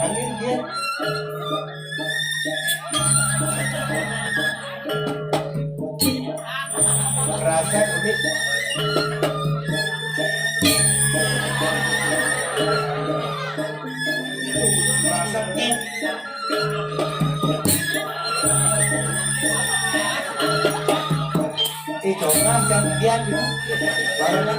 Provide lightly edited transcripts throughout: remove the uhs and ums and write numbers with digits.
Angin dia. Rasa lebih. Rasa tit. Coba jangan dia gitu. Barangnya.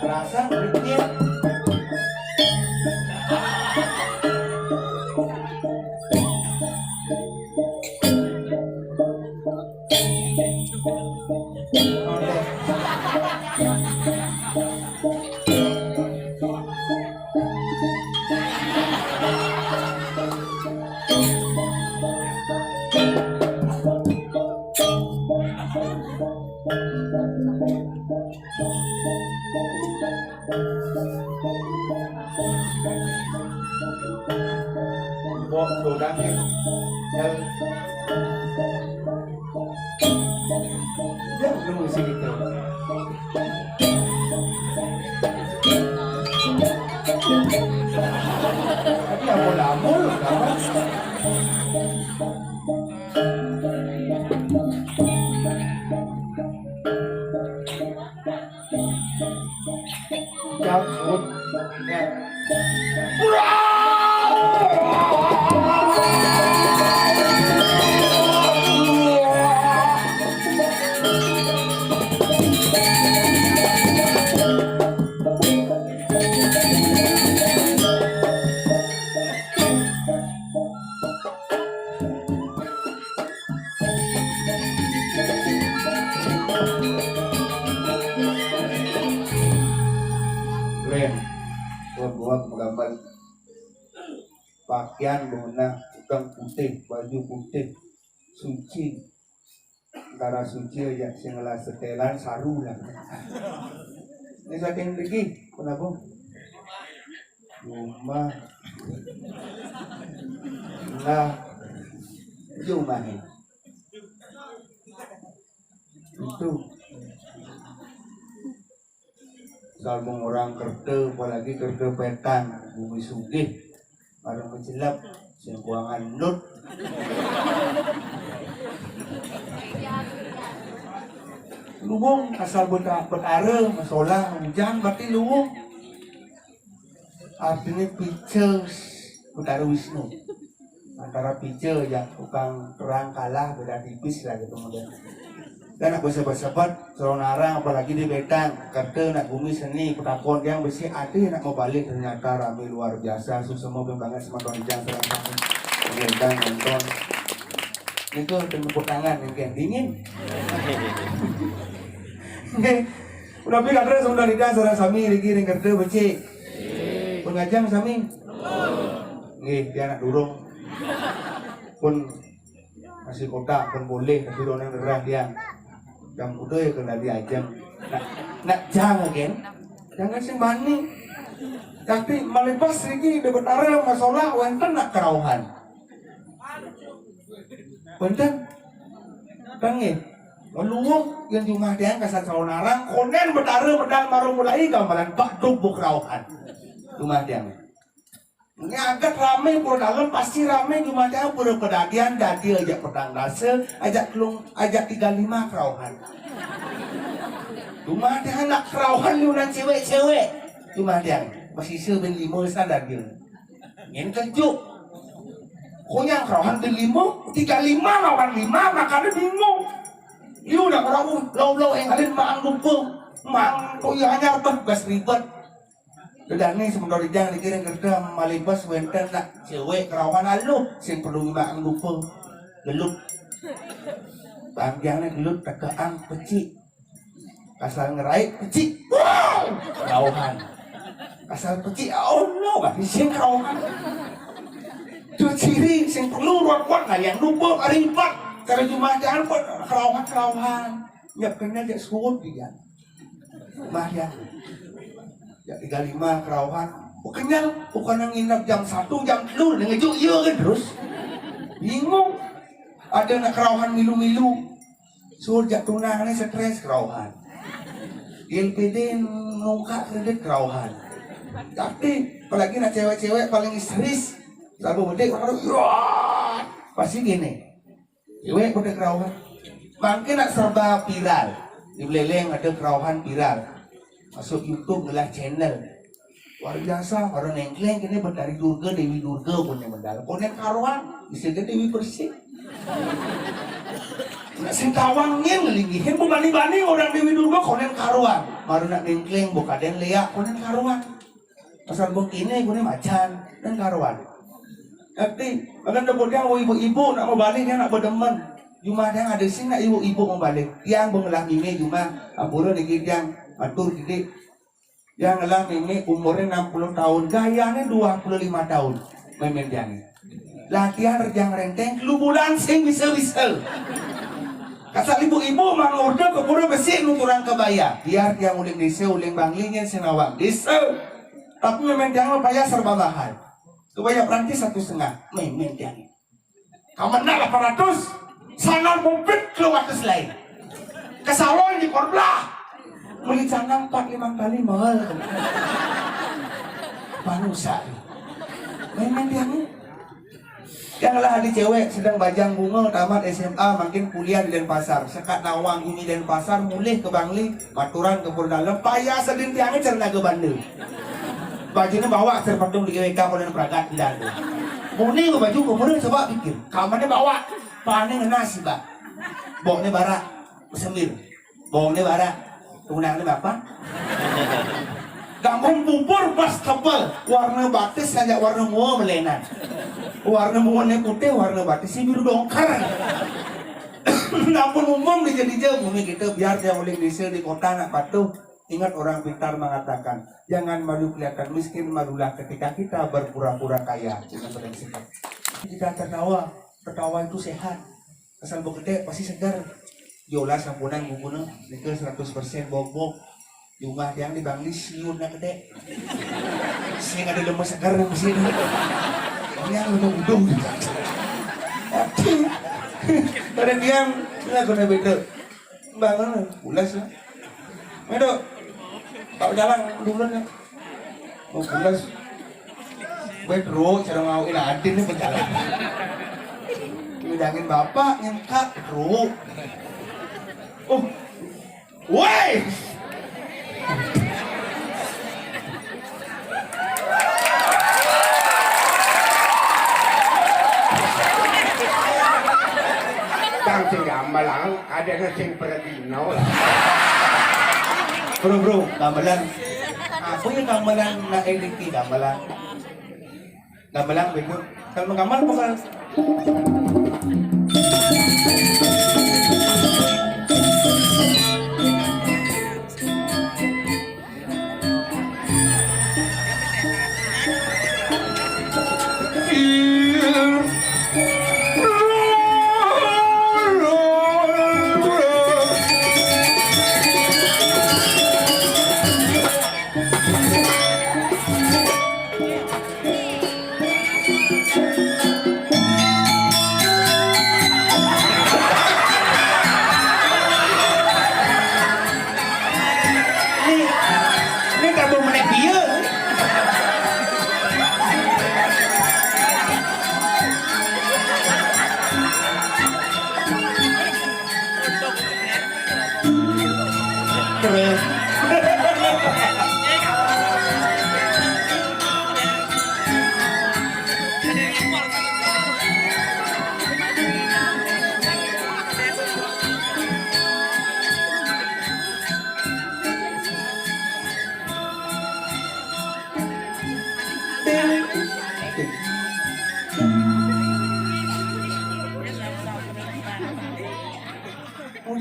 Rasa berikutnya. Buat udangnya ya belum isi gitu. Tapi amul-amul kawan. Cabut ya. Buat menggambar pakaian berwarna hitam putih, baju putih, suci, antara suci aja singgalah setelan saru lah. Ini saking lagi, kenapa? Rumah, lah, rumah ini, itu. Salmong orang kerja, apalagi kerja petan, bumi sugih, barang menjelap, sengkuangan nut. Luwung asal berara, masalah, hujan, berarti luwung. Artinya pica Betara Wisnu. Antara pica yang tukang terang kalah, beda tipis lah gitu model. Dan aku sahabat-sahabat, seorang narang apalagi di Betang, kata nak bumi seni, petakon yang besi ada nak mau balik ternyata ramai luar biasa. Susah mau banget sama tuan jang terang Betang nonton. Itu tepuk tangan yang dingin. Udah pilih adres sudah lidah seorang sami lagi ring kerja becik. Pengajang sami. Nih dia anak durung. Pun masih kota pun boleh tapi orang derah dia. Jam udah ya kena diajang. Nak jangan kan? Jangan sing bani. Tapi malepas lagi dapat arah masalah wenten nak kerauhan. Wenten. Tangin. Meluang yang cuma dia kasar saunarang konen betara medal maru mulai gambaran bak dubuk rauhan cuma dia ini agak ramai pur dalam pasti ramai cuma dia pura pedadian dadi ajak pedang dasa ajak kelung ajak 35 kerauhan cuma dia nak kerauhan lunan cewek-cewek cuma dia masih seben 5 standar dia yang kejuk konyang kerauhan ben 5 35 lawan 5 makanya bingung. Iu nak orang lau yang kalian maang lumpur, maang kau yang hanya gas ribet. Dan ni sebenarnya jangan dikirim kerja malibas wenten nak cewek kerawan alu, sing perlu maang lumpur, gelut. Panjangnya gelut tekaan pecik, asal ngerai pecik, wow, kerauhan. Asal pecik, oh no, gak bisa kerauhan. Itu ciri sing perlu ruang-ruang kalian lumpur ribet. Karena cuma jangan pun kerauhan nggak kena dia suut dia mah ya 35 kerauhan bukan yang nginep jam 1 jam 2 ngejuk iya kan terus bingung ada nak kerauhan milu-milu suut jatuh ini stres kerauhan LPD nungkak kredit kerauhan tapi apalagi nak cewek-cewek paling istris sabu bedek pasti gini cewek pada kerauhan mungkin nak serba viral di Beleleng ada kerauhan viral masuk YouTube adalah channel luar biasa orang nengkleng kini berdari Durga Dewi Durga punya medal konen karuan bisa Dewi Persik nak sintawangnya ngelingihin bani orang Dewi Durga konen karuan baru nak nengkleng buka den leak konen karuan pasal begini konen macan dan karuan. Tapi, bahkan dapat yang ibu-ibu nak mau balik dia nak berdemen. Cuma yang ada sih nak ibu-ibu mau balik. Yang mengelah mimi cuma apura dikit yang atur dikit. Yang ngelah mimi umurnya 60 tahun, gayanya 25 tahun. Main dia ni. Latihan rejang renteng, lu bulan sing bisa-bisa. Kasar ibu-ibu mangorder ke pura besi nuturang kebaya. Biar dia uling desa, uling banglingin sinawang desa. Tapi memang dia payah serba mahal. Kebaya Prancis 1,5 main dia ni. Kamana 800 sangat mumpit keluar ke selain. Kesalon di Korblah. Beli canang 4-5 kali mahal. Manusia. Main dia ni. Janganlah adik cewek sedang bajang bunga tamat SMA makin kuliah di Denpasar. Sekat nawang ini Denpasar mulih ke Bangli, maturan ke Purdalam, payah sedin tiangnya cerna ke Bandung. Bajunya bawa terpatung di GWK oleh peragat di dalam. Muni baju kemudian coba pikir, kamarnya bawa, panen nasi bah, bongnya bara, semir, bongnya bara, kemudiannya bapak. Ganggung bubur pas tebal, warna batis saja warna mua melenan, warna muanya putih, warna batis si biru dongkar. Namun umum dijadi bumi kita biar dia boleh desa di kota nak patuh. Ingat orang pintar mengatakan, jangan malu kelihatan miskin, malulah ketika kita berpura-pura kaya. Dengan bersikap. Kita tertawa itu sehat. Asal gede pasti segar. Yola sampunan bubuna, itu 100% bobok. Jumlah yang di Bangli siun na gede. Sing ada lemes segar di sini. Yang udung-udung. Ada diam, nggak kena beda. Bangun, ulas lah. Ayo, tak jalan dulu nih. Mau pulas. Bro, cara ngawin adin nih berjalan. Bidangin bapak nyengkak, bro. Oh, woi. Kang sing gamelan, ada sing peredino lah. Bro, gamelan. Ako yung gamelan na LDT, gamelan. Gamelan, betul. Kalau menggamal, bukan.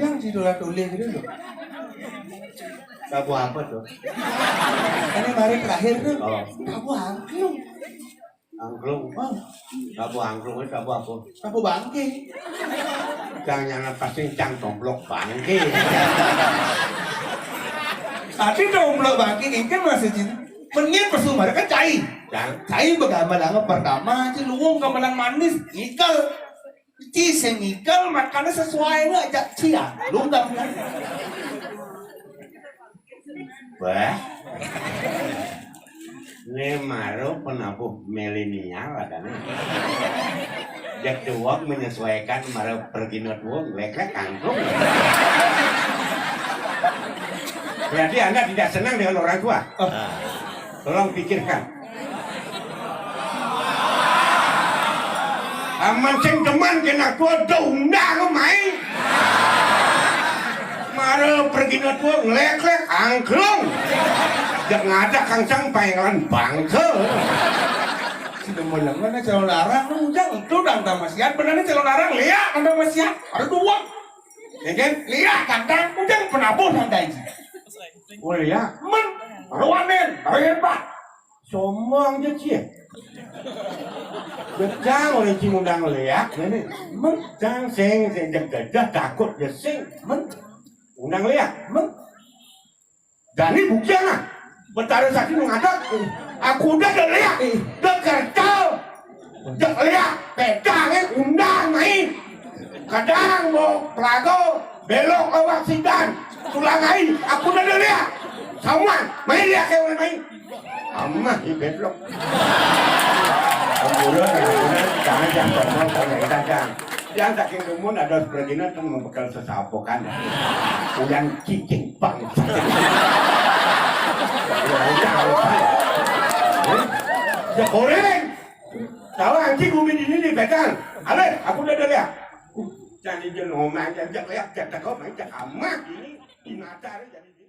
panjang sih dola-dole gitu loh. Kamu apa tuh? Ini hari terakhir tuh. Oh. Kamu angklung. Angklung. Oh, Kamu angklung itu kamu apa? kamu bangke. Jangan pasti cang tomblok bangke. Tapi tomblok bangke ini kan masih cinta. Mending persumber kan cai. Cai bagamalang pertama sih luwung kamalang manis ikal. Ciseng ikal makannya sesuai nggak jak cia. Lundam kan. Wah. Ini maru penabuh milenial adanya. Jak tuwak menyesuaikan maru perginot wong leklek angklung. Berarti Anda tidak senang dengan orang tua? Tolong pikirkan. Aman sing teman kena tua undang main. Mare pergi na tua ngelek-lek angklung. Jak ngada kang sang payangan bangke. Sudah mulai mana calon larang ujang itu dan tamasiat benernya calon larang lihat anda masiat ada dua. Ya kan? Lihat kandang ujang penabur anda ini. Oh ya, Men, ruanen, hebat. sombong je cie. Becang oleh cimundang liak ini. Becang sing gajah takut je sing. Undang liak. Jadi buktinya betara sakit mengadak. Aku udah liak. Udah kertal. Udah liak. Pedangnya undang main. Kadang mau pelago belok awak sidan. Tulang air. Aku udah liak. Sama main liak kayak main. Amma ibedlok. Kemudian jangan sombong sama kita. Yang saking rumun ada perginan kan membekal sesapokan. Ulang cicing bangsa. Ya goreng. Tahu anjing umi di sini pegang. Ale, aku udah lihat. Jangan jenuh main, jangan lihat, jangan kau main, jangan amat ini. Di mata jadi.